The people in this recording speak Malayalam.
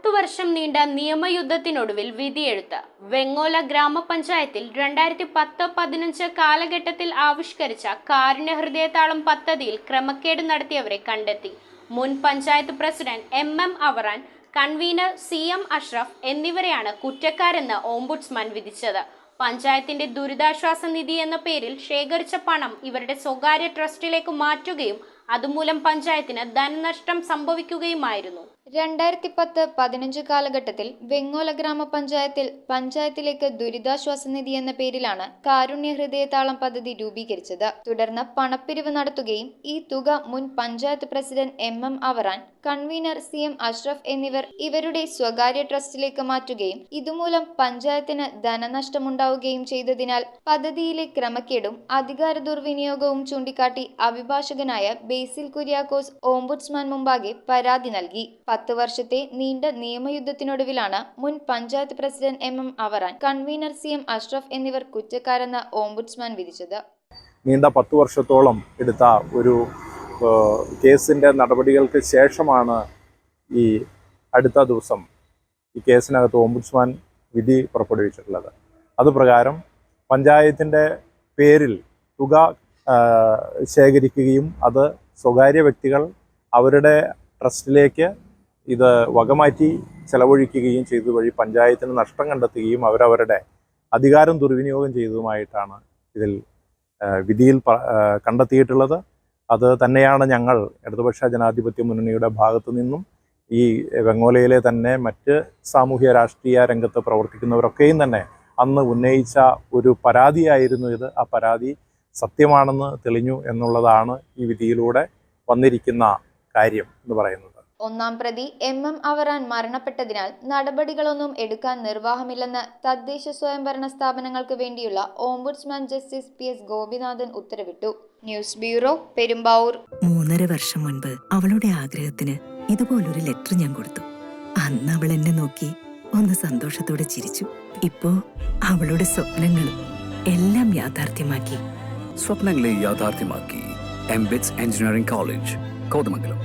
10 വർഷം നീണ്ട നിയമയുദ്ധത്തിനൊടുവിൽ വിധിയെഴുത്ത്. വെങ്ങോല ഗ്രാമപഞ്ചായത്തിൽ 2010-15 കാലഘട്ടത്തിൽ ആവിഷ്കരിച്ച കാരുണ്യഹൃദയതാളം പദ്ധതിയിൽ ക്രമക്കേട് നടത്തിയവരെ കണ്ടെത്തി. മുൻ panchayat president MM Avaran, convener CM Ashraf എന്നിവരെയാണ് കുറ്റക്കാരെന്ന് ഓംബുഡ്സ്മാൻ വിധിച്ചത്. പഞ്ചായത്തിന്റെ ദുരിതാശ്വാസ നിധി എന്ന പേരിൽ ശേഖരിച്ച പണം ഇവരുടെ സ്വകാര്യ ട്രസ്റ്റിലേക്ക് മാറ്റുകയും അതുമൂലം പഞ്ചായത്തിന് ധനനഷ്ടം സംഭവിക്കുകയുമായിരുന്നു. 2010-15 കാലഘട്ടത്തിൽ വെങ്ങോല ഗ്രാമപഞ്ചായത്തിൽ പഞ്ചായത്തിലേക്ക് ദുരിതാശ്വാസ നിധി എന്ന പേരിലാണ് കാരുണ്യഹൃദയതാളം പദ്ധതി രൂപീകരിച്ചത്. തുടർന്ന് പണപ്പിരിവ് നടത്തുകയും ഈ തുക മുൻ panchayat president MM Avaran, convener CM Ashraf എന്നിവർ ഇവരുടെ സ്വകാര്യ ട്രസ്റ്റിലേക്ക് മാറ്റുകയും ഇതുമൂലം പഞ്ചായത്തിന് ധനനഷ്ടമുണ്ടാവുകയും ചെയ്തതിനാൽ പദ്ധതിയിലെ ക്രമക്കേടും അധികാര ദുർവിനിയോഗവും ചൂണ്ടിക്കാട്ടി അഭിഭാഷകനായ ബേസിൽ കുര്യാക്കോസ് ഓംബുഡ്സ്മാൻ മുമ്പാകെ പരാതി നൽകി. 10 വർഷത്തെ നീണ്ട നിയമയുദ്ധത്തിനൊടുവിലാണ് മുൻ panchayat president MM Avaran, convener CM Ashraf എന്നിവർ കുറ്റക്കാരെന്ന് ഓംബുഡ്സ്മാൻ വിധിച്ചത്. നീണ്ട 10 വർഷത്തോളം എടുത്ത ഒരു കേസിൻ്റെ നടപടികൾക്ക് ശേഷമാണ് ഈ അടുത്ത ദിവസം ഈ കേസിനകത്ത് ഓംബുഡ്സ്മാൻ വിധി പുറപ്പെടുവിച്ചിട്ടുള്ളത്. അതുപ്രകാരം പഞ്ചായത്തിൻ്റെ പേരിൽ തുക ശേഖരിക്കുകയും അത് സ്വകാര്യ വ്യക്തികൾ അവരുടെ ട്രസ്റ്റിലേക്ക് ഇത് വകമാറ്റി ചെലവഴിക്കുകയും ചെയ്തത് വഴി പഞ്ചായത്തിന് നഷ്ടം കണ്ടെത്തുകയും അവരവരുടെ അധികാരം ദുർവിനിയോഗം ചെയ്തതുമായിട്ടാണ് ഇതിൽ വിധിയിൽ കണ്ടെത്തിയിട്ടുള്ളത്. അത് തന്നെയാണ് ഞങ്ങൾ ഇടതുപക്ഷ ജനാധിപത്യ മുന്നണിയുടെ ഭാഗത്തു നിന്നും ഈ വെങ്ങോലയിലെ തന്നെ മറ്റ് സാമൂഹ്യ രാഷ്ട്രീയ രംഗത്ത് പ്രവർത്തിക്കുന്നവരൊക്കെയും തന്നെ അന്ന് ഉന്നയിച്ച ഒരു പരാതിയായിരുന്നു ഇത്. ആ പരാതി സത്യമാണെന്ന് തെളിഞ്ഞു എന്നുള്ളതാണ് ഈ വിധിയിലൂടെ വന്നിരിക്കുന്ന കാര്യം എന്ന് പറയുന്നത്. ഒന്നാം പ്രതി MM അവറാൻ മരണപ്പെട്ടതിനാൽ നടപടികളൊന്നും എടുക്കാൻ നിർവാഹമില്ലെന്ന് തദ്ദേശ സ്വയംഭരണ സ്ഥാപനങ്ങൾക്ക് വേണ്ടിയുള്ള ഓംബുഡ്സ്മാൻ ജസ്റ്റിസ് PS ഗോപിനാഥൻ ഉത്തരവിട്ടു. News bureau, Perumbavoor. 3.5 വർഷം മുൻപ് അവളുടെ ആഗ്രഹത്തിന് ഇതുപോലൊരു ലെറ്റർ ഞാൻ കൊടുത്തു. അന്ന് അവൾ എന്നെ നോക്കി ഒന്ന് സന്തോഷത്തോടെ ചിരിച്ചു. ഇപ്പോ അവളുടെ സ്വപ്നങ്ങളും എല്ലാം യാഥാർത്ഥ്യമാക്കി. സ്വപ്നങ്ങളെ യാഥാർത്ഥ്യമാക്കി MBITS എഞ്ചിനീയറിംഗ് കോളേജ്, കോതമംഗലം.